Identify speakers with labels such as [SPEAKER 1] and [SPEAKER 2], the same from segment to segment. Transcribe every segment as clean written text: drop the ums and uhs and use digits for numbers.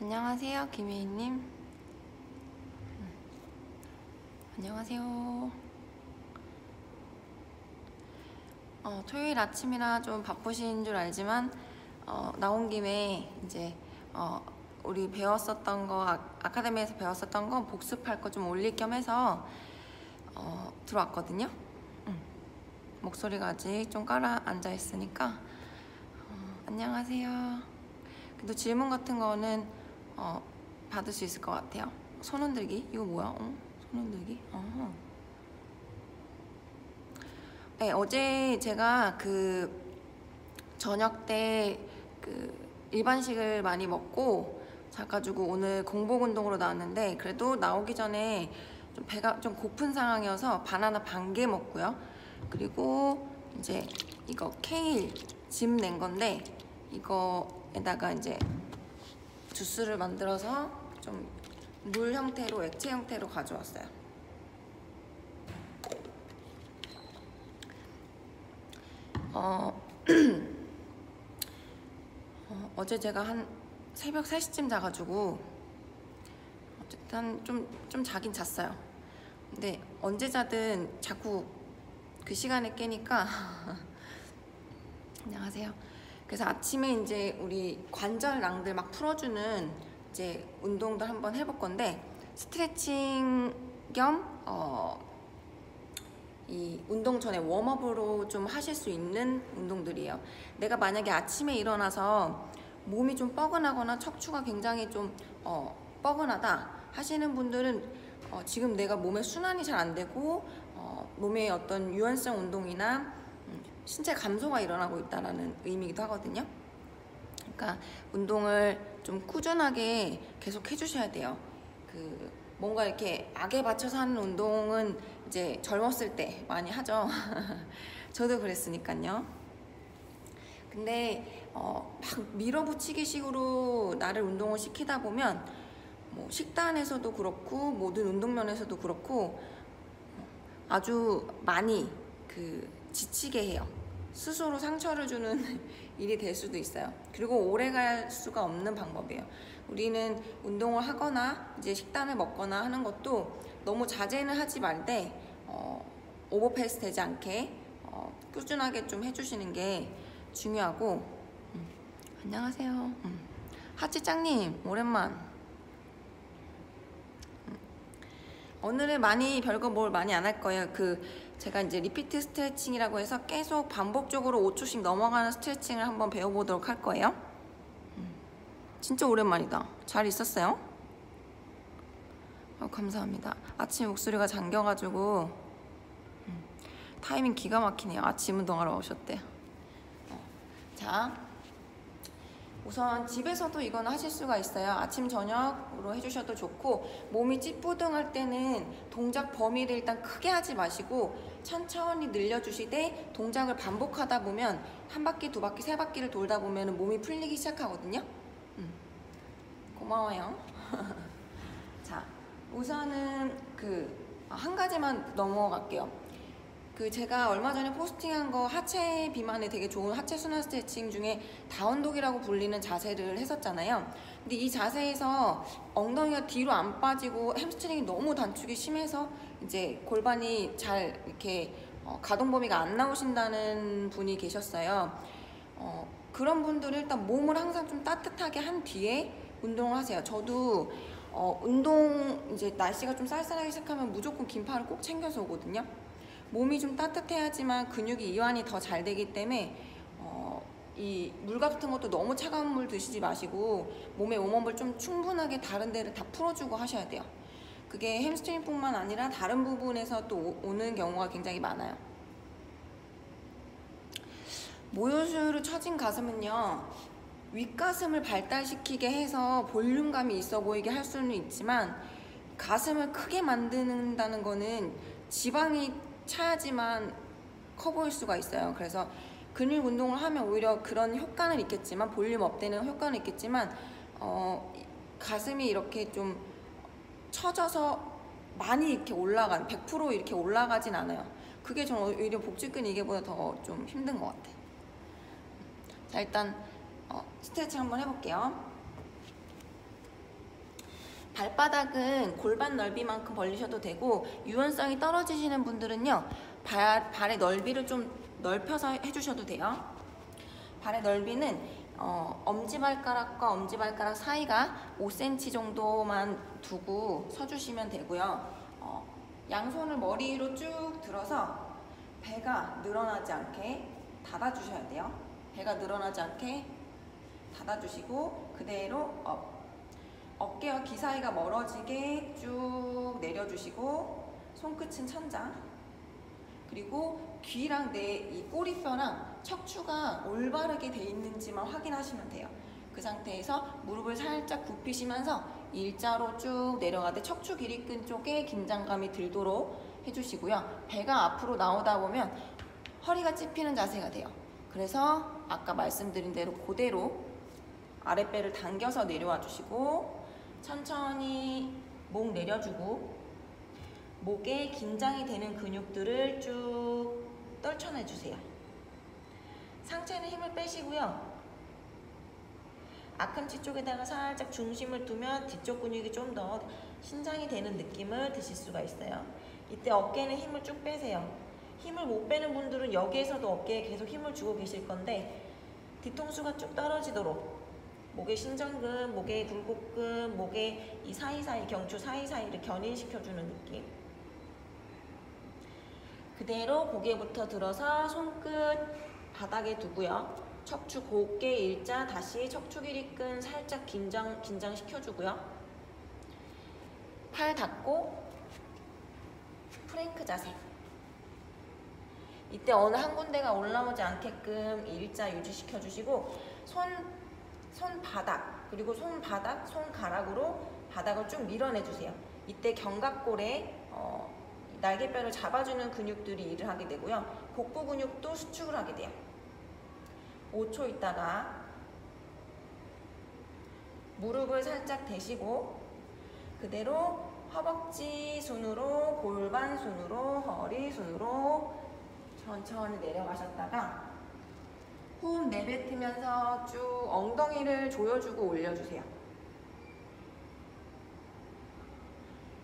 [SPEAKER 1] 안녕하세요, 김혜인님. 안녕하세요. 토요일 아침이라 좀 바쁘신 줄 알지만 나온 김에 이제 우리 배웠었던 거 아카데미에서 배웠었던 거 복습할 거 좀 올릴 겸 해서 들어왔거든요. 목소리가 아직 좀 가라앉아 있으니까 안녕하세요. 그래도 질문 같은 거는 받을 수 있을 것 같아요. 손 흔들기? 이거 뭐야? 손 흔들기? 네, 어제 제가 저녁 때 일반식을 많이 먹고 자가지고 오늘 공복 운동으로 나왔는데 그래도 나오기 전에 좀 배가 좀 고픈 상황이어서 바나나 반 개 먹고요. 그리고 이제 이거 케일 즙 낸 건데 이거에다가 이제 주스를 만들어서 좀 물 형태로 액체 형태로 가져왔어요. 어제 제가 한 새벽 3시쯤 자가지고 어쨌든 좀 자긴 잤어요. 근데 언제 자든 자꾸 그 시간에 깨니까 안녕하세요. 그래서 아침에 이제 우리 관절낭들 막 풀어주는 이제 운동도 한번 해볼 건데 스트레칭 겸 이 운동 전에 웜업으로 좀 하실 수 있는 운동들이에요. 내가 만약에 아침에 일어나서 몸이 좀 뻐근하거나 척추가 굉장히 좀 뻐근하다 하시는 분들은 지금 내가 몸의 순환이 잘 안 되고 몸의 어떤 유연성 운동이나 신체 감소가 일어나고 있다는 의미이기도 하거든요. 그러니까 운동을 좀 꾸준하게 계속 해주셔야 돼요. 뭔가 이렇게 악에 받쳐서 하는 운동은 이제 젊었을 때 많이 하죠. 저도 그랬으니까요. 근데 막 밀어붙이기 식으로 나를 운동을 시키다 보면 뭐 식단에서도 그렇고 모든 운동면에서도 그렇고 아주 많이 지치게 해요. 스스로 상처를 주는 일이 될 수도 있어요. 그리고 오래 갈 수가 없는 방법이에요. 우리는 운동을 하거나 이제 식단을 먹거나 하는 것도 너무 자제는 하지 말되 오버페이스 되지 않게 꾸준하게 좀 해주시는 게 중요하고 안녕하세요. 하찌짱님 오랜만. 오늘은 별거 뭘 많이 안 할 거예요. 제가 이제 리피트 스트레칭이라고 해서 계속 반복적으로 5초씩 넘어가는 스트레칭을 한번 배워보도록 할 거예요. 진짜 오랜만이다. 잘 있었어요? 감사합니다. 아침 목소리가 잠겨가지고 타이밍 기가 막히네요. 아침 운동하러 오셨대요. 자, 우선 집에서도 이건 하실 수가 있어요. 아침 저녁으로 해주셔도 좋고 몸이 찌뿌둥할 때는 동작 범위를 일단 크게 하지 마시고 천천히 늘려주시되 동작을 반복하다 보면 한 바퀴, 두 바퀴, 세 바퀴를 돌다 보면 몸이 풀리기 시작하거든요. 고마워요. 자, 우선은 한 가지만 넘어갈게요. 제가 얼마 전에 포스팅한 거 하체 비만에 되게 좋은 하체 순환 스트레칭 중에 다운독이라고 불리는 자세를 했었잖아요. 근데 이 자세에서 엉덩이가 뒤로 안 빠지고 햄스트링이 너무 단축이 심해서 이제 골반이 잘 이렇게 가동 범위가 안 나오신다는 분이 계셨어요. 그런 분들은 일단 몸을 항상 좀 따뜻하게 한 뒤에 운동을 하세요. 저도 이제 날씨가 좀 쌀쌀하기 시작하면 무조건 긴팔을 꼭 챙겨서 오거든요. 몸이 좀 따뜻해야지만 근육이 이완이 더 잘 되기 때문에 이 물 같은 것도 너무 차가운 물 드시지 마시고 몸의 웜업을 좀 충분하게 다른 데를 다 풀어주고 하셔야 돼요. 그게 햄스트링뿐만 아니라 다른 부분에서 또 오는 경우가 굉장히 많아요. 모요수로 처진 가슴은요, 윗가슴을 발달시키게 해서 볼륨감이 있어 보이게 할 수는 있지만 가슴을 크게 만든다는 거는 지방이 차야지만 커 보일 수가 있어요. 그래서 근육 운동을 하면 오히려 그런 효과는 있겠지만 볼륨 업되는 효과는 있겠지만 가슴이 이렇게 좀 처져서 많이 이렇게 100% 이렇게 올라가진 않아요. 그게 저는 오히려 복직근 이게보다 더 좀 힘든 것 같아요. 자, 일단 스트레칭 한번 해볼게요. 발바닥은 골반 넓이만큼 벌리셔도 되고, 유연성이 떨어지시는 분들은요, 발의 넓이를 좀 넓혀서 해주셔도 돼요. 발의 넓이는 엄지발가락과 엄지발가락 사이가 5cm 정도만 두고 서주시면 되고요. 양손을 머리 위로 쭉 들어서 배가 늘어나지 않게 닫아주셔야 돼요. 배가 늘어나지 않게 닫아주시고 그대로 업. 어깨와 귀 사이가 멀어지게 쭉 내려주시고 손끝은 천장. 그리고 귀랑 내 이 꼬리뼈랑 척추가 올바르게 돼 있는지만 확인하시면 돼요. 그 상태에서 무릎을 살짝 굽히시면서 일자로 쭉 내려가되 척추 길이끈 쪽에 긴장감이 들도록 해주시고요. 배가 앞으로 나오다 보면 허리가 찝히는 자세가 돼요. 그래서 아까 말씀드린 대로 그대로 아랫배를 당겨서 내려와 주시고 천천히 목 내려주고 목에 긴장이 되는 근육들을 쭉 떨쳐내주세요. 상체는 힘을 빼시고요. 앞꿈치 쪽에다가 살짝 중심을 두면 뒤쪽 근육이 좀 더 신장이 되는 느낌을 드실 수가 있어요. 이때 어깨는 힘을 쭉 빼세요. 힘을 못 빼는 분들은 여기에서도 어깨에 계속 힘을 주고 계실 건데 뒤통수가 쭉 떨어지도록 목의 신전근, 목의 굴곡근, 목의 이 사이사이, 경추 사이사이를 견인시켜주는 느낌. 그대로 고개부터 들어서 손끝 바닥에 두고요. 척추 곧게 일자 다시 척추 길이끈 살짝 긴장시켜주고요. 팔 닫고 프랭크 자세. 이때 어느 한 군데가 올라오지 않게끔 일자 유지시켜주시고 손바닥 그리고 손가락으로 바닥을 쭉 밀어내주세요. 이때 견갑골에 날개뼈를 잡아주는 근육들이 일을 하게 되고요. 복부 근육도 수축을 하게 돼요. 5초 있다가 무릎을 살짝 대시고 그대로 허벅지 순으로 골반 순으로 허리 순으로 천천히 내려가셨다가 호흡 내뱉으면서 쭉 엉덩이를 조여주고 올려주세요.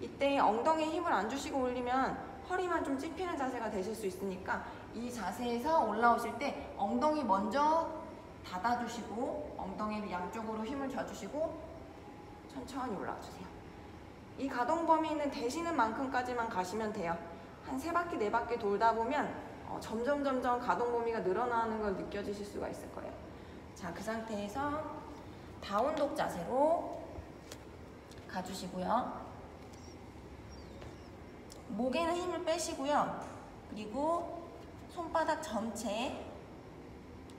[SPEAKER 1] 이때 엉덩이에 힘을 안 주시고 올리면 허리만 좀 찝히는 자세가 되실 수 있으니까 이 자세에서 올라오실 때 엉덩이 먼저 닫아주시고 엉덩이를 양쪽으로 힘을 줘주시고 천천히 올라와주세요. 이 가동 범위는 되시는 만큼까지만 가시면 돼요. 한 3바퀴, 4바퀴 돌다 보면 점점 가동 범위가 늘어나는 걸 느껴지실 수가 있을 거예요. 자, 그 상태에서 다운독 자세로 가주시고요. 목에는 힘을 빼시고요. 그리고 손바닥 전체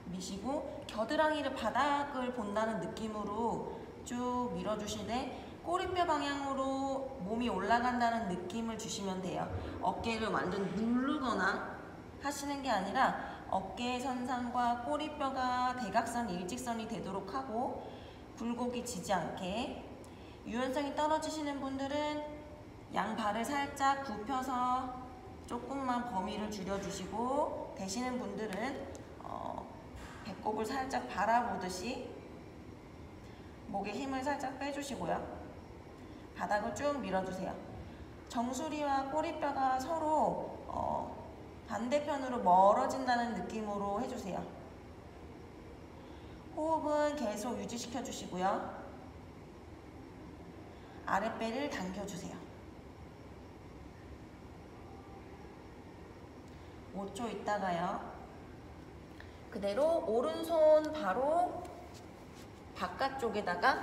[SPEAKER 1] 미시고 겨드랑이를 바닥을 본다는 느낌으로 쭉 밀어주시되 꼬리뼈 방향으로 몸이 올라간다는 느낌을 주시면 돼요. 어깨를 완전 누르거나 하시는 게 아니라 어깨 선상과 꼬리뼈가 대각선, 일직선이 되도록 하고 굴곡이 지지 않게. 유연성이 떨어지시는 분들은 양발을 살짝 굽혀서 조금만 범위를 줄여주시고 되시는 분들은 배꼽을 살짝 바라보듯이 목에 힘을 살짝 빼주시고요. 바닥을 쭉 밀어주세요. 정수리와 꼬리뼈가 서로 반대편으로 멀어진다는 느낌으로 해주세요. 호흡은 계속 유지시켜 주시고요. 아랫배를 당겨주세요. 5초 있다가요. 그대로 오른손 바로 바깥쪽에다가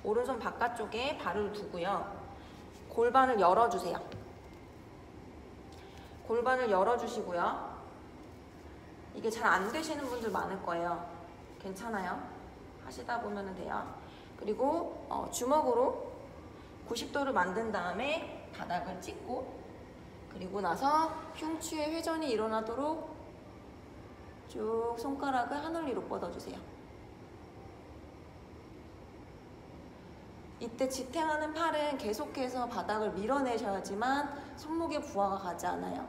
[SPEAKER 1] 오른손 바깥쪽에 발을 두고요. 골반을 열어주세요. 골반을 열어주시고요. 이게 잘 안 되시는 분들 많을 거예요. 괜찮아요. 하시다 보면 돼요. 그리고 주먹으로 90도를 만든 다음에 바닥을 찍고 그리고 나서 흉추의 회전이 일어나도록 쭉 손가락을 하늘 위로 뻗어주세요. 이때 지탱하는 팔은 계속해서 바닥을 밀어내셔야지만 손목에 부하가 가지 않아요.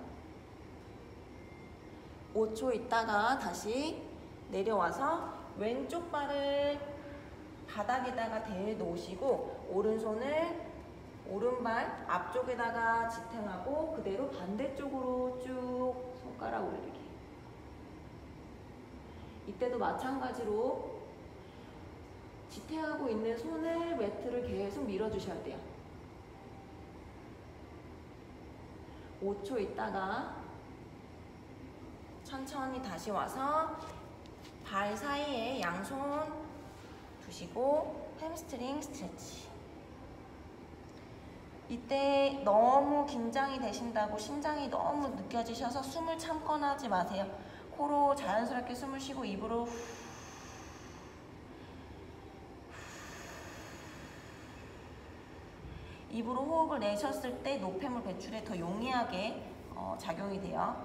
[SPEAKER 1] 5초 있다가 다시 내려와서 왼쪽 발을 바닥에다가 대놓으시고 오른손을 오른발 앞쪽에다가 지탱하고 그대로 반대쪽으로 쭉 손가락 올리기. 이때도 마찬가지로 지탱하고 있는 손을 매트를 계속 밀어주셔야 돼요. 5초 있다가 천천히 다시 와서 발 사이에 양손 두시고 햄스트링 스트레치. 이때 너무 긴장이 되신다고 심장이 너무 느껴지셔서 숨을 참거나 하지 마세요. 코로 자연스럽게 숨을 쉬고 입으로 입으로 호흡을 내셨을 때 노폐물 배출에 더 용이하게 작용이 돼요.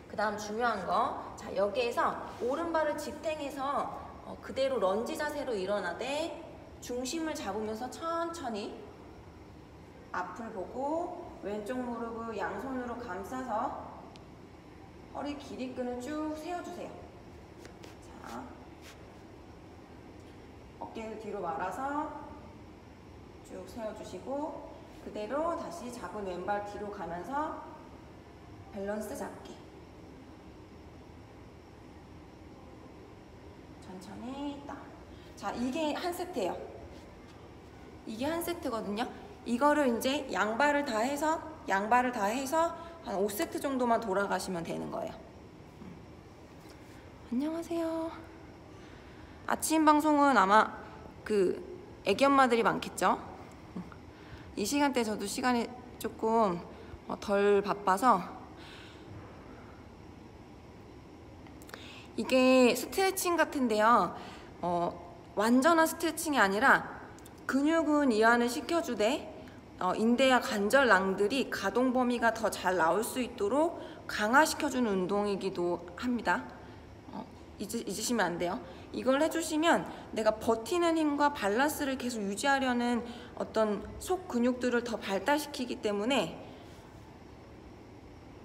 [SPEAKER 1] 그 다음 중요한 거, 자 여기에서 오른발을 지탱해서 그대로 런지 자세로 일어나되 중심을 잡으면서 천천히 앞을 보고 왼쪽 무릎을 양손으로 감싸서 허리 길이끈을 쭉 세워주세요. 자, 어깨를 뒤로 말아서 쭉 세워주시고 그대로 다시 잡은 왼발 뒤로 가면서 밸런스 잡기. 천천히 딱. 자, 이게 한 세트예요. 이게 한 세트거든요. 이거를 이제 양발을 다 해서 한 5세트 정도만 돌아가시면 되는 거예요. 안녕하세요. 아침 방송은 아마 애기 엄마들이 많겠죠? 이 시간대 저도 시간이 조금 덜 바빠서 이게 스트레칭 같은데요. 완전한 스트레칭이 아니라 근육은 이완을 시켜주되 인대와 관절낭들이 가동 범위가 더 잘 나올 수 있도록 강화시켜주는 운동이기도 합니다. 잊으시면 안 돼요. 이걸 해주시면 내가 버티는 힘과 밸런스를 계속 유지하려는 어떤 속 근육들을 더 발달시키기 때문에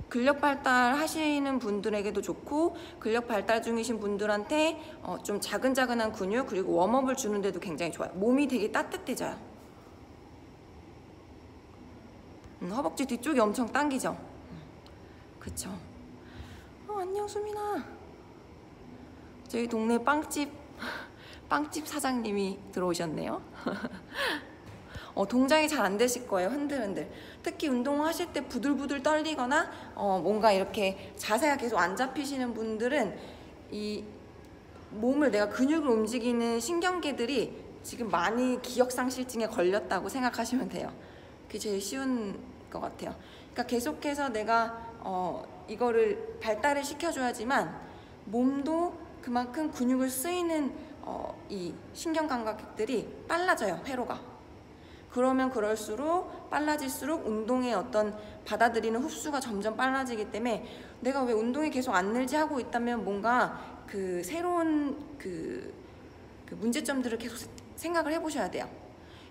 [SPEAKER 1] 근력 발달 하시는 분들에게도 좋고 근력 발달 중이신 분들한테 좀 자근자근한 근육 그리고 웜업을 주는데도 굉장히 좋아요. 몸이 되게 따뜻해져요. 허벅지 뒤쪽이 엄청 당기죠? 그쵸? 안녕 수민아. 저희 동네 빵집 사장님이 들어오셨네요. 동작이 잘 안 되실 거예요. 흔들흔들. 특히 운동하실 때 부들부들 떨리거나 뭔가 이렇게 자세가 계속 안 잡히시는 분들은 이 몸을 내가 근육을 움직이는 신경계들이 지금 많이 기억상실증에 걸렸다고 생각하시면 돼요. 그게 제일 쉬운 것 같아요. 그러니까 계속해서 내가 이거를 발달을 시켜줘야지만 몸도 그만큼 근육을 쓰이는 이 신경감각들이 빨라져요. 회로가. 그러면 그럴수록 빨라질수록 운동의 어떤 받아들이는 흡수가 점점 빨라지기 때문에 내가 왜 운동이 계속 안 늘지 하고 있다면 뭔가 새로운 문제점들을 계속 생각을 해보셔야 돼요.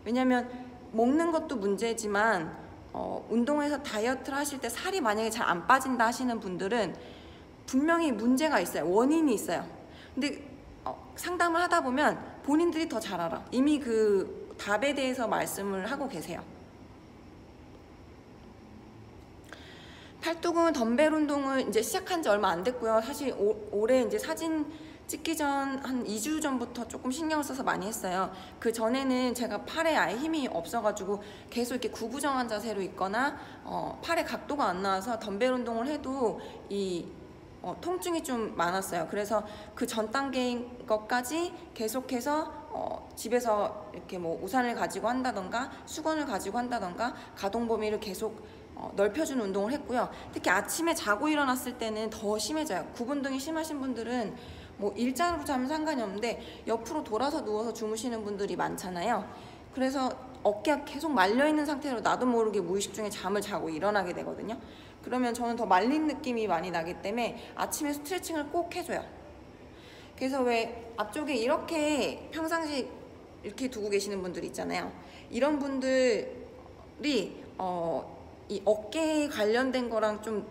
[SPEAKER 1] 왜냐하면 먹는 것도 문제지만 운동에서 다이어트를 하실 때 살이 만약에 잘 안 빠진다 하시는 분들은 분명히 문제가 있어요. 원인이 있어요. 근데 상담을 하다 보면 본인들이 더 잘 알아. 이미 답에 대해서 말씀을 하고 계세요. 팔뚝은 덤벨 운동을 이제 시작한 지 얼마 안 됐고요. 사실 올해 이제 사진 찍기 전 한 2주 전부터 조금 신경을 써서 많이 했어요. 그 전에는 제가 팔에 아예 힘이 없어가지고 계속 이렇게 구부정한 자세로 있거나 팔의 각도가 안 나와서 덤벨 운동을 해도 통증이 좀 많았어요. 그래서 그 전 단계인 것까지 계속해서 집에서 이렇게 뭐 우산을 가지고 한다던가 수건을 가지고 한다던가 가동 범위를 계속 넓혀주는 운동을 했고요. 특히 아침에 자고 일어났을 때는 더 심해져요. 구분등이 심하신 분들은 뭐 일자로 자면 상관이 없는데 옆으로 돌아서 누워서 주무시는 분들이 많잖아요. 그래서 어깨가 계속 말려있는 상태로 나도 모르게 무의식 중에 잠을 자고 일어나게 되거든요. 그러면 저는 더 말린 느낌이 많이 나기 때문에 아침에 스트레칭을 꼭 해줘요. 그래서 왜 앞쪽에 이렇게 평상시 이렇게 두고 계시는 분들 있잖아요. 이런 분들이 이 어깨에 관련된 거랑 좀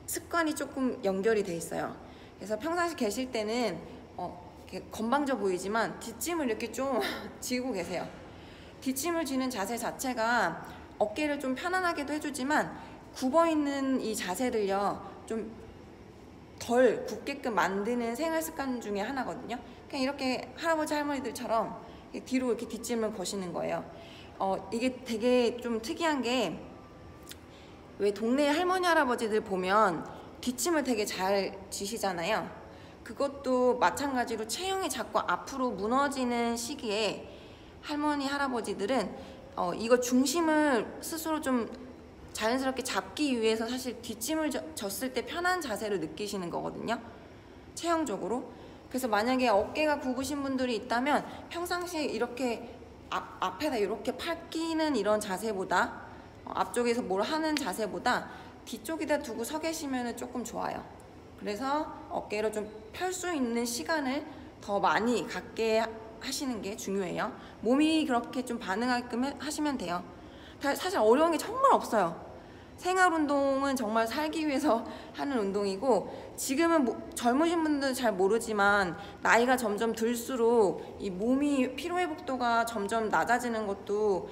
[SPEAKER 1] 습관이 조금 연결이 돼 있어요. 그래서 평상시 계실 때는 이렇게 건방져 보이지만 뒷짐을 이렇게 좀 쥐고 계세요. 뒷짐을 쥐는 자세 자체가 어깨를 좀 편안하게도 해주지만 굽어있는 이 자세를요 좀 덜 굽게끔 만드는 생활 습관 중에 하나거든요. 그냥 이렇게 할아버지 할머니들처럼 뒤로 이렇게 뒷짐을 거시는 거예요. 이게 되게 좀 특이한 게, 왜 동네 할머니 할아버지들 보면 뒷짐을 되게 잘 지시잖아요. 그것도 마찬가지로 체형이 자꾸 앞으로 무너지는 시기에 할머니 할아버지들은 이거 중심을 스스로 좀 자연스럽게 잡기 위해서 사실 뒷짐을 졌을 때 편한 자세를 느끼시는 거거든요, 체형적으로. 그래서 만약에 어깨가 굽으신 분들이 있다면 평상시에 이렇게 앞에다 이렇게 팔 끼는 이런 자세보다, 앞쪽에서 뭘 하는 자세보다 뒤쪽에다 두고 서 계시면 조금 좋아요. 그래서 어깨를 좀 펼 수 있는 시간을 더 많이 갖게 하시는 게 중요해요. 몸이 그렇게 좀 반응하게끔 하시면 돼요. 사실 어려운 게 정말 없어요. 생활 운동은 정말 살기 위해서 하는 운동이고, 지금은 젊으신 분들은 잘 모르지만 나이가 점점 들수록 이 몸이 피로회복도가 점점 낮아지는 것도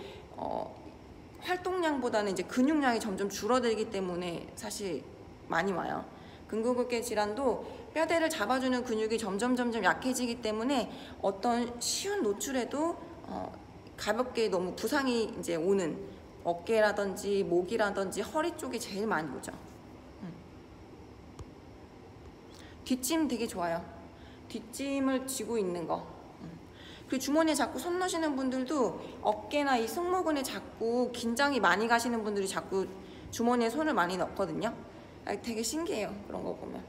[SPEAKER 1] 활동량보다는 이제 근육량이 점점 줄어들기 때문에 사실 많이 와요. 근골격계 질환도 뼈대를 잡아주는 근육이 점점 약해지기 때문에 어떤 쉬운 노출에도 가볍게 너무 부상이 이제 오는, 어깨라든지 목이라든지 허리 쪽이 제일 많이 오죠. 뒷짐 되게 좋아요. 뒷짐을 쥐고 있는 거. 그리고 주머니에 자꾸 손 넣으시는 분들도 어깨나 이 승모근에 자꾸 긴장이 많이 가시는 분들이 자꾸 주머니에 손을 많이 넣거든요. 되게 신기해요, 그런 거 보면.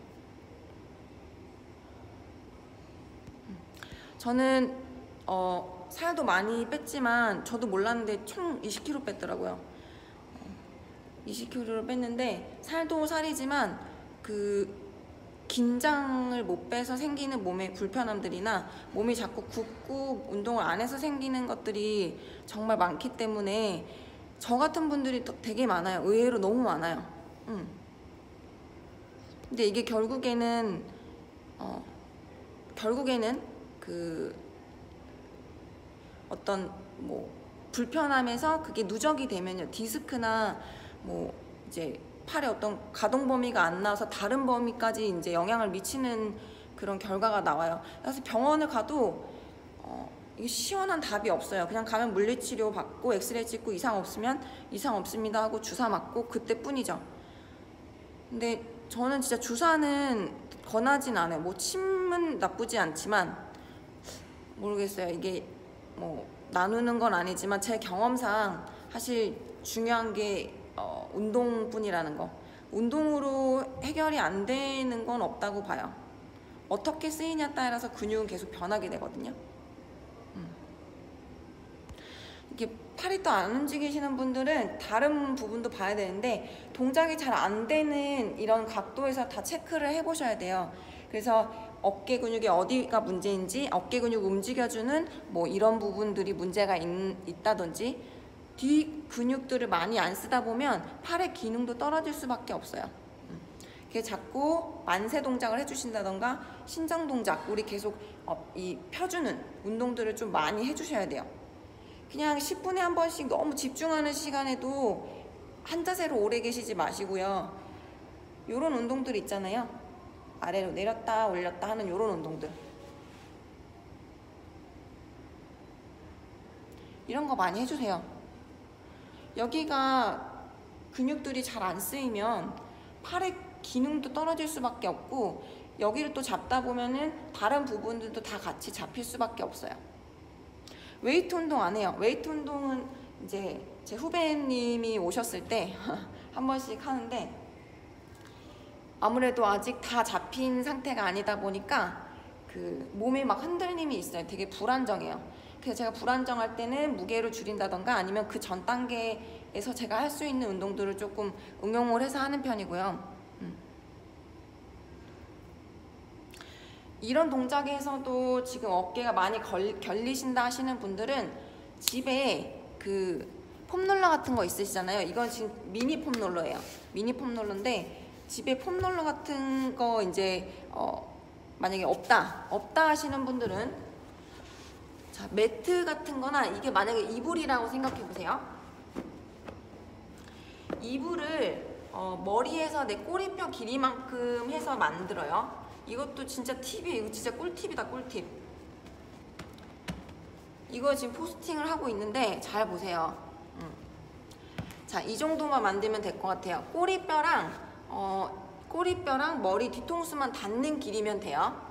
[SPEAKER 1] 저는 살도 많이 뺐지만 저도 몰랐는데 총 20kg 뺐더라고요. 20kg를 뺐는데 살도 살이지만 그 긴장을 못 빼서 생기는 몸의 불편함들이나 몸이 자꾸 굽고 운동을 안 해서 생기는 것들이 정말 많기 때문에 저 같은 분들이 되게 많아요. 의외로 너무 많아요. 근데 이게 결국에는 그 어떤 뭐 불편함에서 그게 누적이 되면요, 디스크나 뭐 이제 팔에 어떤 가동 범위가 안 나와서 다른 범위까지 이제 영향을 미치는 그런 결과가 나와요. 그래서 병원을 가도 이게 시원한 답이 없어요. 그냥 가면 물리치료 받고 엑스레이 찍고 이상 없으면 이상 없습니다 하고 주사 맞고 그때뿐이죠. 근데 저는 진짜 주사는 권하진 않아요. 뭐 침은 나쁘지 않지만 모르겠어요. 이게 뭐 나누는 건 아니지만 제 경험상 사실 중요한 게 운동뿐이라는 거. 운동으로 해결이 안 되는 건 없다고 봐요. 어떻게 쓰이냐에 따라서 근육은 계속 변하게 되거든요. 이게 팔이 또 안 움직이시는 분들은 다른 부분도 봐야 되는데 동작이 잘 안 되는 이런 각도에서 다 체크를 해보셔야 돼요. 그래서 어깨 근육이 어디가 문제인지, 어깨 근육 움직여주는 뭐 이런 부분들이 문제가 있다든지, 뒤 근육들을 많이 안 쓰다 보면 팔의 기능도 떨어질 수밖에 없어요. 그게 자꾸 만세 동작을 해주신다던가 신장 동작, 우리 계속 이 펴주는 운동들을 좀 많이 해주셔야 돼요. 그냥 10분에 한 번씩 너무 집중하는 시간에도 한 자세로 오래 계시지 마시고요. 요런 운동들 있잖아요. 아래로 내렸다 올렸다 하는 요런 운동들, 이런 거 많이 해주세요. 여기가 근육들이 잘 안 쓰이면 팔의 기능도 떨어질 수밖에 없고, 여기를 또 잡다 보면은 다른 부분들도 다 같이 잡힐 수밖에 없어요. 웨이트 운동 안 해요. 웨이트 운동은 이제 제 후배님이 오셨을 때 한 번씩 하는데, 아무래도 아직 다 잡힌 상태가 아니다 보니까 그 몸에 막 흔들림이 있어요. 되게 불안정해요. 그래서 제가 불안정할 때는 무게를 줄인다던가 아니면 그 전 단계에서 제가 할 수 있는 운동들을 조금 응용을 해서 하는 편이고요. 이런 동작에서도 지금 어깨가 많이 결리신다 하시는 분들은 집에 그 폼롤러 같은 거 있으시잖아요. 이건 지금 미니 폼롤러예요. 미니 폼롤러인데 집에 폼롤러 같은 거 이제 만약에 없다 하시는 분들은 자, 매트 같은 거나 이게 만약에 이불이라고 생각해 보세요. 이불을 머리에서 내 꼬리뼈 길이만큼 해서 만들어요. 이것도 진짜 팁이에요. 이거 진짜 꿀팁이다, 꿀팁. 이거 지금 포스팅을 하고 있는데 잘 보세요. 자, 이 정도만 만들면 될 것 같아요. 꼬리뼈랑 머리 뒤통수만 닿는 길이면 돼요.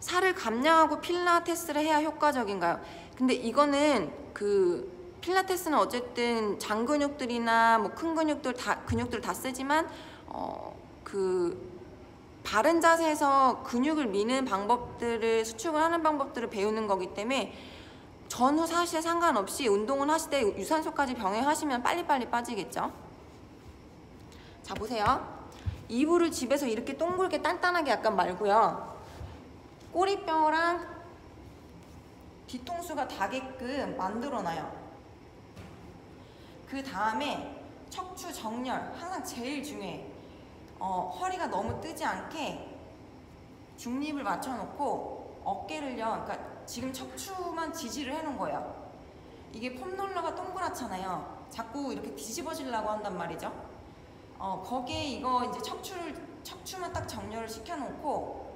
[SPEAKER 1] 살을 감량하고 필라테스를 해야 효과적인가요? 근데 이거는 필라테스는 어쨌든 장 근육들이나 뭐 큰 근육들 다 쓰지만 바른 자세에서 근육을 미는 방법들을 수축을 하는 방법들을 배우는 거기 때문에 전후 사실에 상관없이 운동을 하실 때 유산소까지 병행하시면 빨리빨리 빠지겠죠. 자, 보세요. 이불을 집에서 이렇게 동글게 단단하게 약간 말고요. 꼬리뼈랑 뒤통수가 닿게끔 만들어놔요. 그 다음에 척추 정렬, 항상 제일 중요해. 허리가 너무 뜨지 않게 중립을 맞춰놓고 어깨를요, 그러니까 지금 척추만 지지를 해놓은 거예요. 이게 폼롤러가 동그랗잖아요. 자꾸 이렇게 뒤집어지려고 한단 말이죠. 거기에 이거 이제 척추만 딱 정렬을 시켜놓고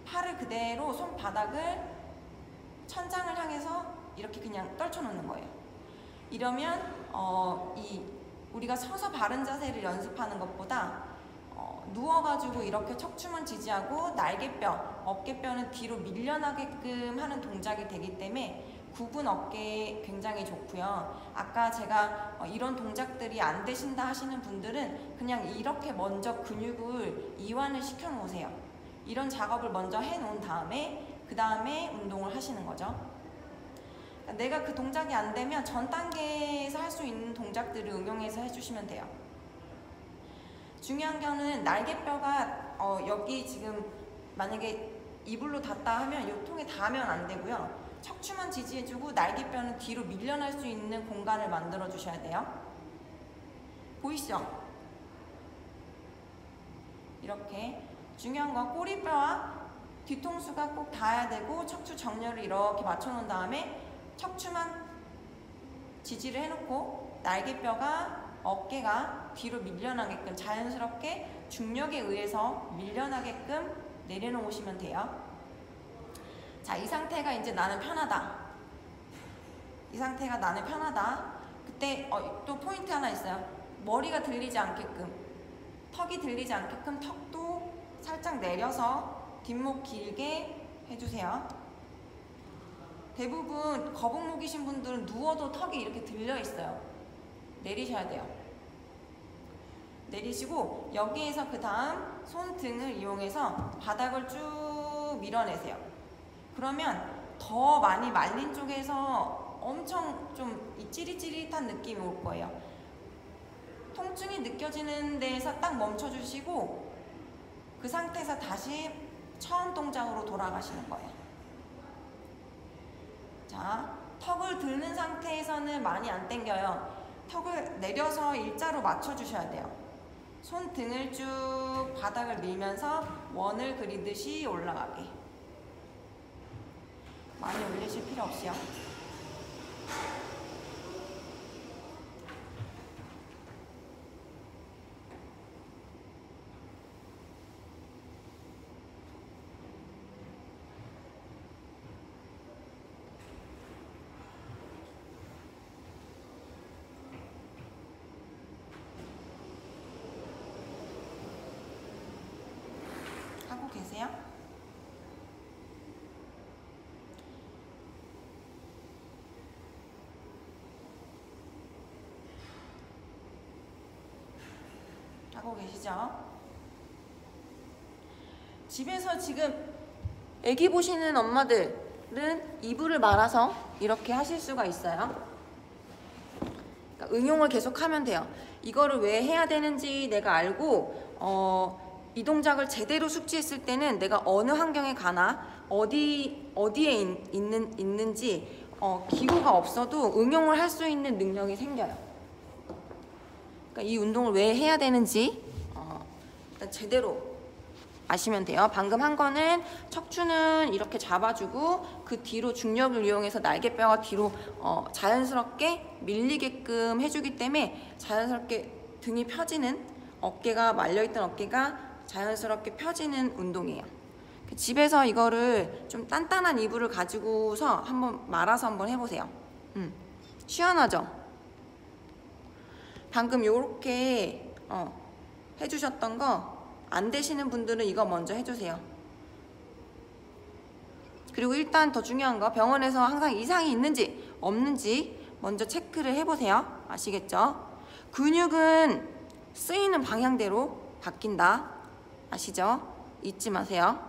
[SPEAKER 1] 팔을 그대로 손바닥을 천장을 향해서 이렇게 그냥 떨쳐놓는 거예요. 이러면 우리가 서서 바른 자세를 연습하는 것보다 누워가지고 이렇게 척추만 지지하고 날개뼈, 어깨뼈는 뒤로 밀려나게끔 하는 동작이 되기 때문에 굽은 어깨에 굉장히 좋고요. 아까 제가 이런 동작들이 안 되신다 하시는 분들은 그냥 이렇게 먼저 근육을 이완을 시켜 놓으세요. 이런 작업을 먼저 해 놓은 다음에 그 다음에 운동을 하시는 거죠. 내가 그 동작이 안 되면 전 단계에서 할 수 있는 동작들을 응용해서 해주시면 돼요. 중요한 거는 날개뼈가 여기 지금 만약에 이불로 닿다 하면 이 통에 닿으면 안 되고요. 척추만 지지해주고 날개뼈는 뒤로 밀려날 수 있는 공간을 만들어 주셔야 돼요. 보이시죠? 이렇게 중요한 건 꼬리뼈와 뒤통수가 꼭 닿아야 되고 척추 정렬을 이렇게 맞춰 놓은 다음에 척추만 지지를 해놓고 날개뼈가 어깨가 뒤로 밀려나게끔 자연스럽게 중력에 의해서 밀려나게끔 내려놓으시면 돼요. 자, 이 상태가 이제 나는 편하다. 이 상태가 나는 편하다. 그때 또 포인트 하나 있어요. 머리가 들리지 않게끔, 턱이 들리지 않게끔 턱도 살짝 내려서 뒷목 길게 해주세요. 대부분 거북목이신 분들은 누워도 턱이 이렇게 들려 있어요. 내리셔야 돼요. 내리시고 여기에서 그 다음 손등을 이용해서 바닥을 쭉 밀어내세요. 그러면 더 많이 말린 쪽에서 엄청 좀 찌릿찌릿한 느낌이 올 거예요. 통증이 느껴지는 데에서 딱 멈춰주시고 그 상태에서 다시 처음 동작으로 돌아가시는 거예요. 자, 턱을 드는 상태에서는 많이 안 당겨요. 턱을 내려서 일자로 맞춰주셔야 돼요. 손등을 쭉 바닥을 밀면서 원을 그리듯이 올라가게. 많이 올리실 필요 없이요. 하고 계세요? 하고 계시죠? 집에서 지금 애기 보시는 엄마들은 이불을 말아서 이렇게 하실 수가 있어요. 그러니까 응용을 계속 하면 돼요. 이거를 왜 해야 되는지 내가 알고 이 동작을 제대로 숙지했을 때는 내가 어느 환경에 가나 어디에 있는지 기구가 없어도 응용을 할 수 있는 능력이 생겨요. 그러니까 이 운동을 왜 해야 되는지 일단 제대로 아시면 돼요. 방금 한 거는 척추는 이렇게 잡아주고 그 뒤로 중력을 이용해서 날개뼈가 뒤로 자연스럽게 밀리게끔 해주기 때문에 자연스럽게 등이 펴지는, 어깨가 말려있던 어깨가 자연스럽게 펴지는 운동이에요. 집에서 이거를 좀 단단한 이불을 가지고서 한번 말아서 한번 해보세요. 시원하죠? 방금 요렇게 해주셨던 거 안 되시는 분들은 이거 먼저 해주세요. 그리고 일단 더 중요한 거, 병원에서 항상 이상이 있는지 없는지 먼저 체크를 해보세요. 아시겠죠? 근육은 쓰이는 방향대로 바뀐다. 아시죠? 잊지 마세요.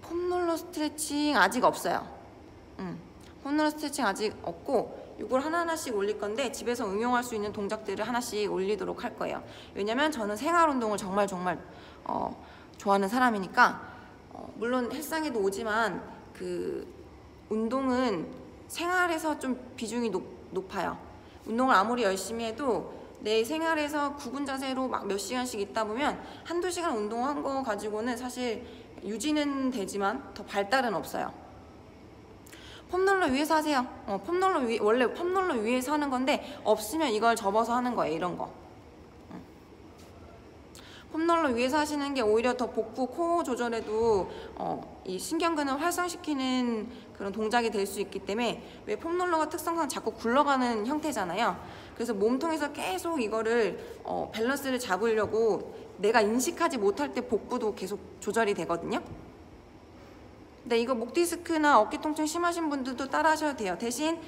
[SPEAKER 1] 폼롤러 스트레칭 아직 없어요. 폼롤러 스트레칭 아직 없고, 이걸 하나하나씩 올릴 건데 집에서 응용할 수 있는 동작들을 하나씩 올리도록 할 거예요. 왜냐면 저는 생활 운동을 정말 좋아하는 사람이니까, 물론 헬스장에도 오지만 그 운동은 생활에서 좀 비중이 높아요. 운동을 아무리 열심히 해도 내 생활에서 구분 자세로 막 몇 시간씩 있다 보면 한두 시간 운동한 거 가지고는 사실 유지는 되지만 더 발달은 없어요. 폼롤러 위에서 하세요. 원래 폼롤러 위에서 하는 건데 없으면 이걸 접어서 하는 거예요. 이런 거. 폼롤러 위에서 하시는 게 오히려 더 복부, 코 조절에도 이 신경근을 활성시키는 그런 동작이 될 수 있기 때문에, 왜 폼롤러가 특성상 자꾸 굴러가는 형태잖아요. 그래서 몸통에서 계속 이거를 밸런스를 잡으려고 내가 인식하지 못할 때 복부도 계속 조절이 되거든요. 근데 이거 목 디스크나 어깨 통증 심하신 분들도 따라 하셔도 돼요. 대신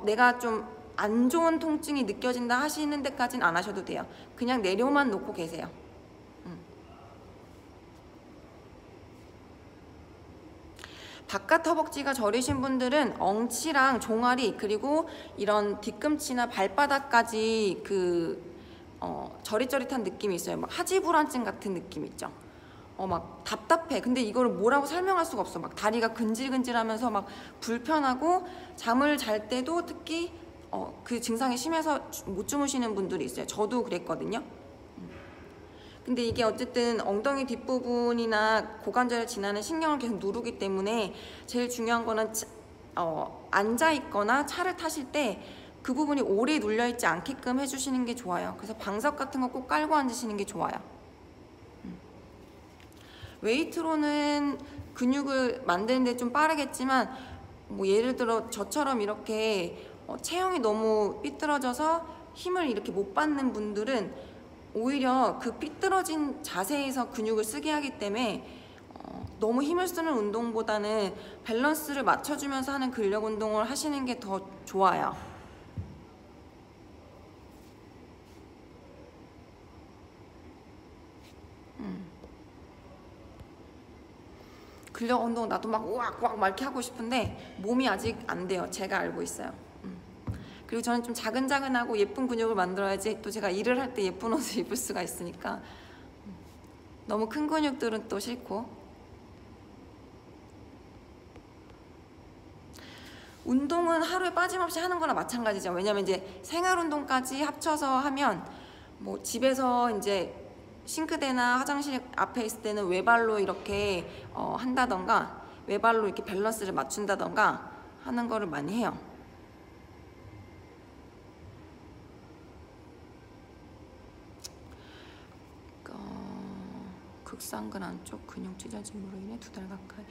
[SPEAKER 1] 내가 좀 안 좋은 통증이 느껴진다 하시는 데까지는 안 하셔도 돼요. 그냥 내려만 놓고 계세요. 바깥 허벅지가 저리신 분들은 엉치랑 종아리, 그리고 이런 뒤꿈치나 발바닥까지 저릿저릿한 느낌이 있어요. 막 하지불안증 같은 느낌 있죠. 막 답답해. 근데 이거를 뭐라고 설명할 수가 없어. 막 다리가 근질근질하면서 막 불편하고, 잠을 잘 때도 특히 그 증상이 심해서 못 주무시는 분들이 있어요. 저도 그랬거든요. 근데 이게 어쨌든 엉덩이 뒷부분이나 고관절을 지나는 신경을 계속 누르기 때문에 제일 중요한 거는 앉아있거나 차를 타실 때 그 부분이 오래 눌려있지 않게끔 해주시는 게 좋아요. 그래서 방석 같은 거 꼭 깔고 앉으시는 게 좋아요. 웨이트로는 근육을 만드는데 좀 빠르겠지만, 뭐 예를 들어 저처럼 이렇게 체형이 너무 삐뚤어져서 힘을 이렇게 못 받는 분들은 오히려 그 삐뚤어진 자세에서 근육을 쓰게 하기 때문에 너무 힘을 쓰는 운동보다는 밸런스를 맞춰주면서 하는 근력 운동을 하시는 게 더 좋아요. 근력 운동 나도 막 우악우악 막 이렇게 하고 싶은데 몸이 아직 안 돼요. 제가 알고 있어요. 그리고 저는 좀 자근자근하고 예쁜 근육을 만들어야지 또 제가 일을 할 때 예쁜 옷을 입을 수가 있으니까, 너무 큰 근육들은 또 싫고. 운동은 하루에 빠짐없이 하는 거나 마찬가지죠. 왜냐면 이제 생활 운동까지 합쳐서 하면, 뭐 집에서 이제 싱크대나 화장실 앞에 있을 때는 외발로 이렇게 한다던가, 외발로 이렇게 밸런스를 맞춘다던가 하는 거를 많이 해요. 극상근 안쪽 근육 찢어짐으로 인해 2달 가까이.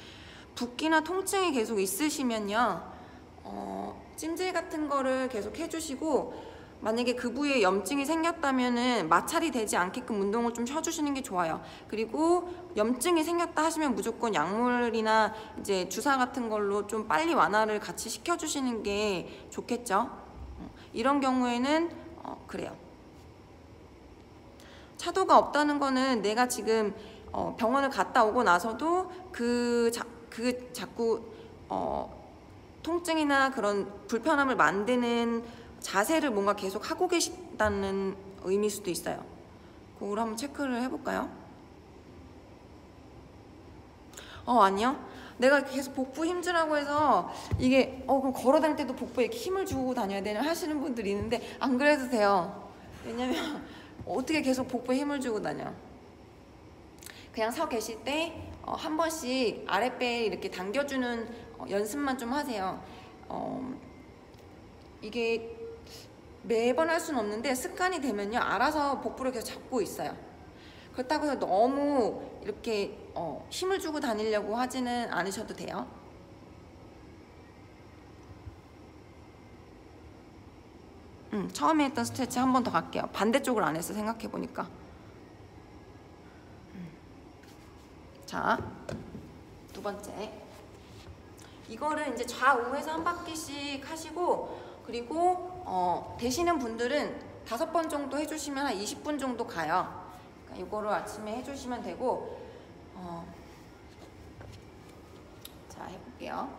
[SPEAKER 1] 붓기나 통증이 계속 있으시면요, 찜질 같은 거를 계속 해주시고, 만약에 그 부위에 염증이 생겼다면은 마찰이 되지 않게끔 운동을 좀 쉬어주시는 게 좋아요. 그리고 염증이 생겼다 하시면 무조건 약물이나 이제 주사 같은 걸로 좀 빨리 완화를 같이 시켜주시는 게 좋겠죠. 이런 경우에는 그래요. 차도가 없다는 거는 내가 지금 병원을 갔다 오고 나서도 자꾸 통증이나 그런 불편함을 만드는 자세를 뭔가 계속 하고 계시다는 의미일 수도 있어요. 그걸 한번 체크를 해볼까요? 아니요. 내가 계속 복부 힘주라고 해서 이게 그럼 걸어 다닐 때도 복부에 이렇게 힘을 주고 다녀야 되냐 하시는 분들이 있는데 안 그래도 돼요. 왜냐면 어떻게 계속 복부에 힘을 주고 다녀. 그냥 서 계실 때 한 번씩 아랫배 이렇게 당겨주는 연습만 좀 하세요. 이게 매번 할 수는 없는데 습관이 되면요 알아서 복부를 계속 잡고 있어요. 그렇다고 해서 너무 이렇게 힘을 주고 다니려고 하지는 않으셔도 돼요. 처음에 했던 스트레치 한 번 더 갈게요. 반대쪽을 안 했어 생각해보니까. 자, 두 번째. 이거를 이제 좌우에서 한 바퀴씩 하시고, 그리고 되시는 분들은 5번 정도 해주시면 한 20분 정도 가요. 그러니까 이거를 아침에 해주시면 되고, 자 해볼게요.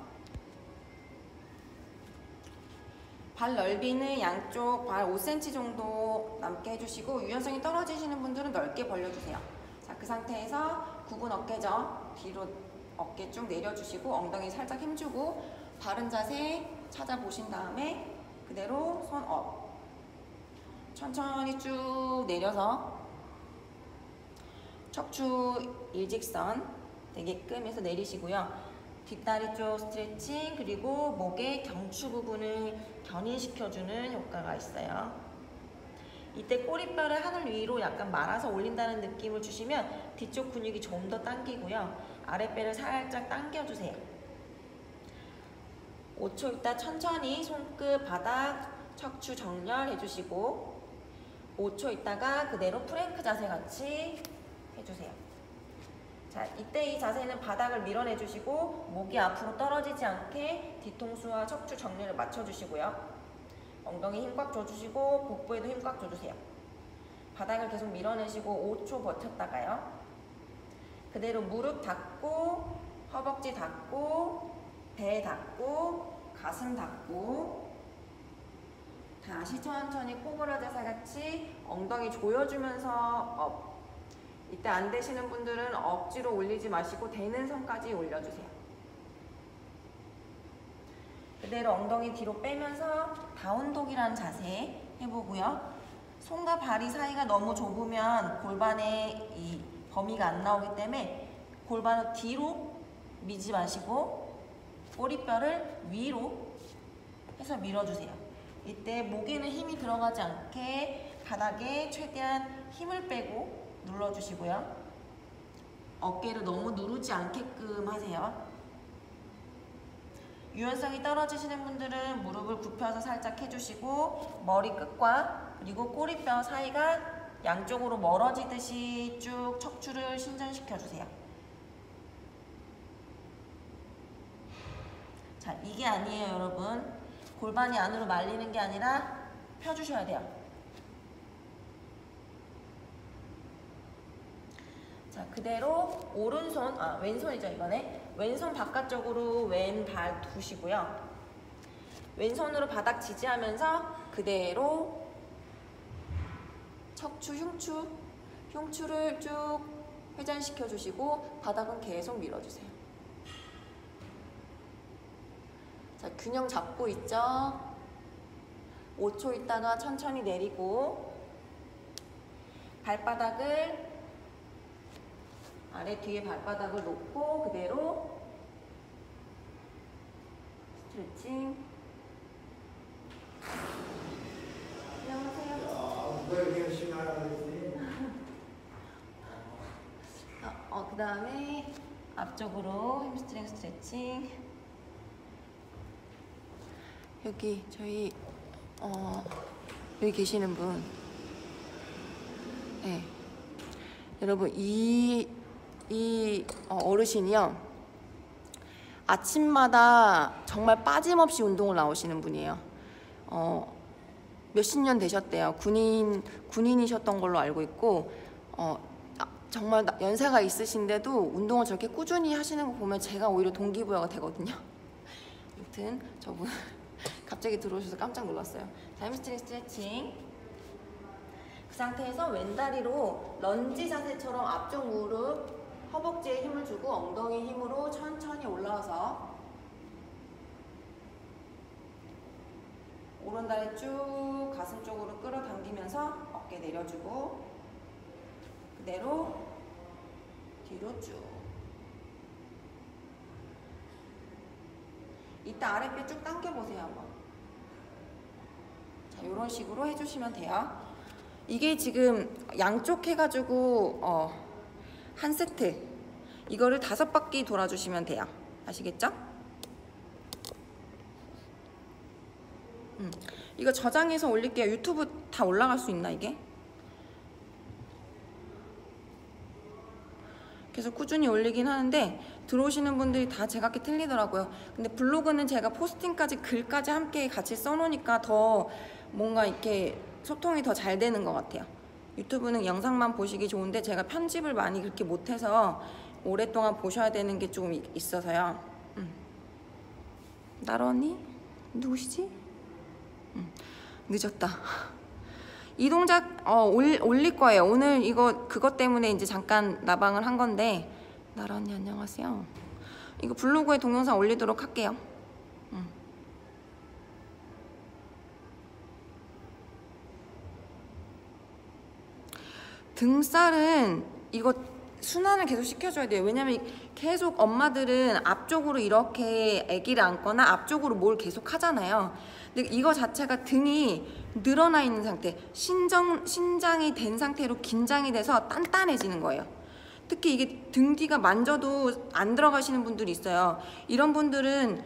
[SPEAKER 1] 발 넓이는 양쪽 발 5cm 정도 남게 해주시고, 유연성이 떨어지시는 분들은 넓게 벌려주세요. 자, 그 상태에서 굽은 어깨죠. 뒤로 어깨 쭉 내려주시고 엉덩이 살짝 힘주고 바른 자세 찾아보신 다음에 그대로 손 업. 천천히 쭉 내려서 척추 일직선 되게끔 해서 내리시고요. 뒷다리 쪽 스트레칭, 그리고 목의 경추 부분을 견인시켜주는 효과가 있어요. 이때 꼬리뼈를 하늘 위로 약간 말아서 올린다는 느낌을 주시면 뒤쪽 근육이 좀 더 당기고요. 아랫배를 살짝 당겨주세요. 5초 있다 천천히 손끝 바닥 척추 정렬 해주시고 5초 있다가 그대로 프랭크 자세 같이 해주세요. 자, 이때 이 자세는 바닥을 밀어내주시고 목이 앞으로 떨어지지 않게 뒤통수와 척추 정렬을 맞춰주시고요. 엉덩이 힘 꽉 줘주시고 복부에도 힘 꽉 줘주세요. 바닥을 계속 밀어내시고 5초 버텼다가요. 그대로 무릎 닫고 허벅지 닫고 배 닫고 가슴 닫고 다시 천천히 코브라 자세 같이 엉덩이 조여주면서 업. 이때 안 되시는 분들은 억지로 올리지 마시고 되는 선까지 올려주세요. 그대로 엉덩이 뒤로 빼면서 다운독이라는 자세 해보고요. 손과 발이 사이가 너무 좁으면 골반에 이 범위가 안 나오기 때문에 골반을 뒤로 미지 마시고 꼬리뼈를 위로 해서 밀어주세요. 이때 목에는 힘이 들어가지 않게 바닥에 최대한 힘을 빼고 눌러주시고요. 어깨를 너무 누르지 않게끔 하세요. 유연성이 떨어지시는 분들은 무릎을 굽혀서 살짝 해주시고 머리끝과 그리고 꼬리뼈 사이가 양쪽으로 멀어지듯이 쭉 척추를 신전시켜주세요. 자, 이게 아니에요 여러분. 골반이 안으로 말리는 게 아니라 펴주셔야 돼요. 자, 그대로 오른손, 왼손이죠 이번에. 왼손 바깥쪽으로 왼발 두시고요. 왼손으로 바닥 지지하면서 그대로 척추, 흉추를 쭉 회전시켜 주시고 바닥은 계속 밀어주세요. 자, 균형 잡고 있죠? 5초 있다가 천천히 내리고 발바닥을 아래 뒤에 발바닥을 놓고 그대로 스트레칭. 안녕하세요.
[SPEAKER 2] 왜 열심히 하라고 했지?
[SPEAKER 1] 그 다음에 앞쪽으로 햄스트링 스트레칭. 여기 저희 여기 계시는 분, 네, 여러분 이 어르신이요 아침마다 정말 빠짐없이 운동을 나오시는 분이에요. 몇십 년 되셨대요. 군인이셨던 걸로 알고 있고 정말 연세가 있으신데도 운동을 저렇게 꾸준히 하시는 거 보면 제가 오히려 동기부여가 되거든요. 아무튼 저분 갑자기 들어오셔서 깜짝 놀랐어요. 자, 햄스트링 스트레칭. 그 상태에서 왼다리로 런지 자세처럼 앞쪽 무릎 허벅지에 힘을 주고 엉덩이 힘으로 천천히 올라와서 오른다리 쭉 가슴 쪽으로 끌어당기면서 어깨 내려주고 그대로 뒤로 쭉. 이따 아랫배 쭉 당겨보세요 한번. 자, 이런 식으로 해주시면 돼요. 이게 지금 양쪽 해가지고 한 세트 이거를 5바퀴 돌아주시면 돼요. 아시겠죠? 이거 저장해서 올릴게요. 유튜브 다 올라갈 수 있나 이게? 계속 꾸준히 올리긴 하는데 들어오시는 분들이 다 제각기 틀리더라고요. 근데 블로그는 제가 포스팅까지 글까지 함께 같이 써놓으니까 더 뭔가 이렇게 소통이 더 잘 되는 것 같아요. 유튜브는 영상만 보시기 좋은데 제가 편집을 많이 그렇게 못해서 오랫동안 보셔야 되는 게 좀 있어서요. 나라 언니? 누구시지? 늦었다. 이 동작 올릴 거예요. 오늘 이거 그것 때문에 이제 잠깐 나방을 한 건데. 나라 언니 안녕하세요. 이거 블로그에 동영상 올리도록 할게요. 등살은 이거 순환을 계속 시켜줘야 돼요. 왜냐면 계속 엄마들은 앞쪽으로 이렇게 아기를 안거나 앞쪽으로 뭘 계속 하잖아요. 근데 이거 자체가 등이 늘어나 있는 상태, 신장이 된 상태로 긴장이 돼서 단단해지는 거예요. 특히 이게 등 뒤가 만져도 안 들어가시는 분들이 있어요. 이런 분들은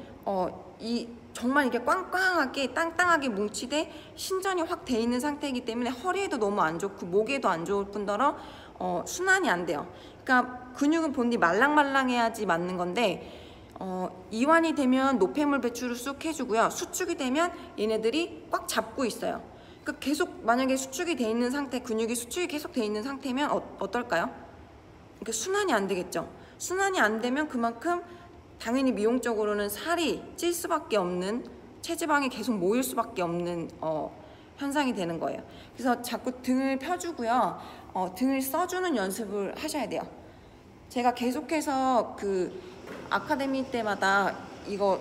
[SPEAKER 1] 정말 이렇게 꽝꽝하게 땅땅하게 뭉치되 신전이 확 돼 있는 상태이기 때문에 허리에도 너무 안 좋고 목에도 안 좋을 뿐더러 순환이 안 돼요. 그러니까 근육은 본디 말랑말랑해야지 맞는 건데 이완이 되면 노폐물 배출을 쑥 해주고요. 수축이 되면 얘네들이 꽉 잡고 있어요. 그러니까 계속 만약에 수축이 돼 있는 상태, 근육이 수축이 계속 돼 있는 상태면 어떨까요? 그러니까 순환이 안 되겠죠. 순환이 안 되면 그만큼 당연히 미용적으로는 살이 찔 수밖에 없는, 체지방이 계속 모일 수밖에 없는 현상이 되는 거예요. 그래서 자꾸 등을 펴주고요. 등을 써주는 연습을 하셔야 돼요. 제가 계속해서 그 아카데미 때마다 이거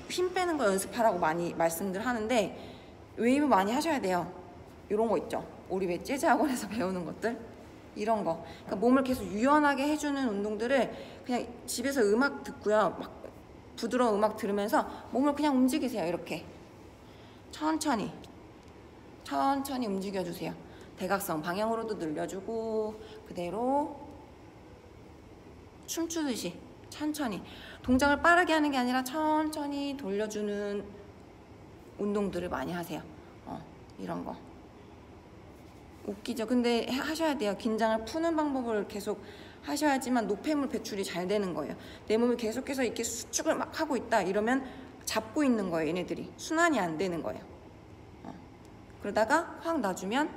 [SPEAKER 1] 힘 빼는 거 연습하라고 많이 말씀들 하는데 웨이브 많이 하셔야 돼요. 이런 거 있죠. 우리 왜 재즈 학원에서 배우는 것들? 이런 거. 그러니까 몸을 계속 유연하게 해주는 운동들을 그냥 집에서 음악 듣고요. 막 부드러운 음악 들으면서 몸을 그냥 움직이세요. 이렇게. 천천히 움직여주세요. 대각선 방향으로도 늘려주고 그대로 춤추듯이 천천히 동작을 빠르게 하는 게 아니라 천천히 돌려주는 운동들을 많이 하세요. 이런 거 웃기죠? 근데 하셔야 돼요. 긴장을 푸는 방법을 계속 하셔야지만 노폐물 배출이 잘 되는 거예요. 내 몸이 계속해서 이렇게 수축을 막 하고 있다 이러면 잡고 있는 거예요. 얘네들이 순환이 안 되는 거예요. 그러다가 확 놔주면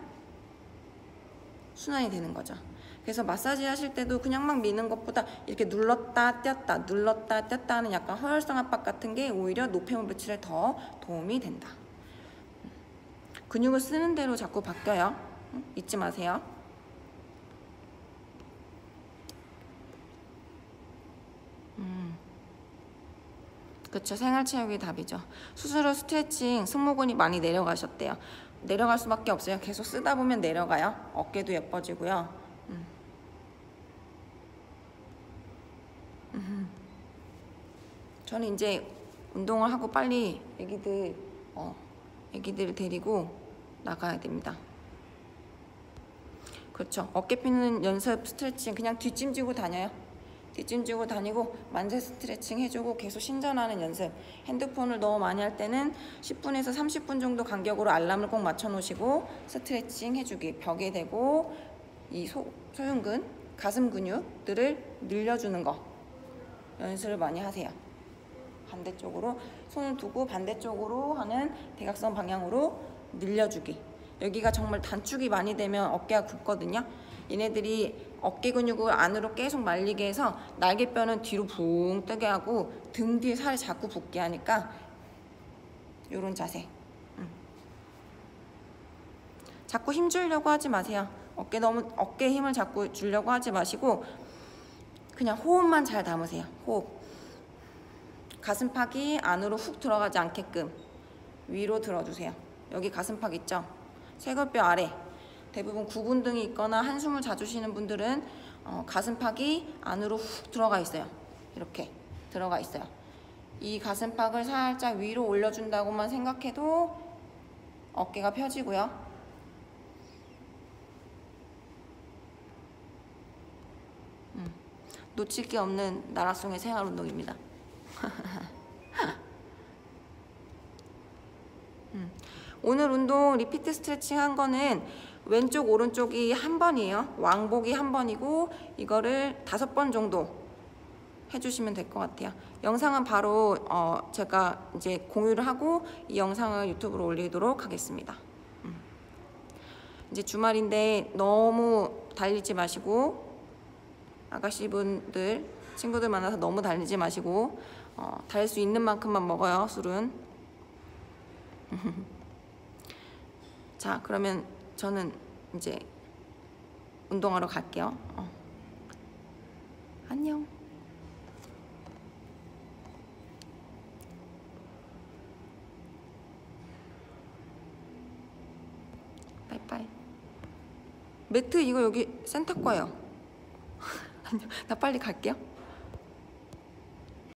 [SPEAKER 1] 순환이 되는 거죠. 그래서 마사지 하실 때도 그냥 막 미는 것보다 이렇게 눌렀다 뗐다 하는 약간 허혈성 압박 같은 게 오히려 노폐물 배출에 더 도움이 된다. 근육을 쓰는 대로 자꾸 바뀌어요. 잊지 마세요. 그쵸, 생활체육이 답이죠. 수술 후 스트레칭, 승모근이 많이 내려가셨대요. 내려갈 수밖에 없어요. 계속 쓰다 보면 내려가요. 어깨도 예뻐지고요. 저는 이제 운동을 하고 빨리 애기들 데리고 나가야 됩니다. 그렇죠. 어깨 피는 연습 스트레칭 그냥 뒷짐지고 다녀요. 뒷짐지고 다니고 만세 스트레칭 해주고 계속 신전하는 연습. 핸드폰을 너무 많이 할 때는 10분에서 30분 정도 간격으로 알람을 꼭 맞춰 놓으시고 스트레칭 해주기. 벽에 대고 이 소흉근, 가슴 근육들을 늘려주는 거 연습을 많이 하세요. 반대쪽으로 손을 두고 반대쪽으로 하는 대각선 방향으로 늘려주기. 여기가 정말 단축이 많이 되면 어깨가 굽거든요. 얘네들이 어깨 근육을 안으로 계속 말리게 해서 날개뼈는 뒤로 붕 뜨게 하고 등 뒤에 살이 자꾸 붙게 하니까 요런 자세. 자꾸 힘 주려고 하지 마세요. 어깨에 힘을 자꾸 주려고 하지 마시고 그냥 호흡만 잘 담으세요. 호흡. 가슴팍이 안으로 훅 들어가지 않게끔 위로 들어주세요. 여기 가슴팍 있죠? 쇄골뼈 아래. 대부분 구분등이 있거나 한숨을 자주 쉬는 분들은 가슴팍이 안으로 훅 들어가 있어요. 이렇게 들어가 있어요. 이 가슴팍을 살짝 위로 올려준다고만 생각해도 어깨가 펴지고요. 놓칠 게 없는 나라송의 생활 운동입니다. 오늘 운동 리피트 스트레칭 한 거는 왼쪽 오른쪽이 한 번이에요. 왕복이 한 번이고 이거를 5번 정도 해주시면 될 것 같아요. 영상은 바로 제가 이제 공유를 하고 이 영상을 유튜브로 올리도록 하겠습니다. 이제 주말인데 너무 달리지 마시고, 아가씨분들 친구들 만나서 너무 달리지 마시고 달릴 수 있는 만큼만 먹어요. 술은. 자, 그러면 저는 이제 운동하러 갈게요. 안녕. 빠이빠이. 매트 이거 여기 센터 거예요. 나 빨리 갈게요.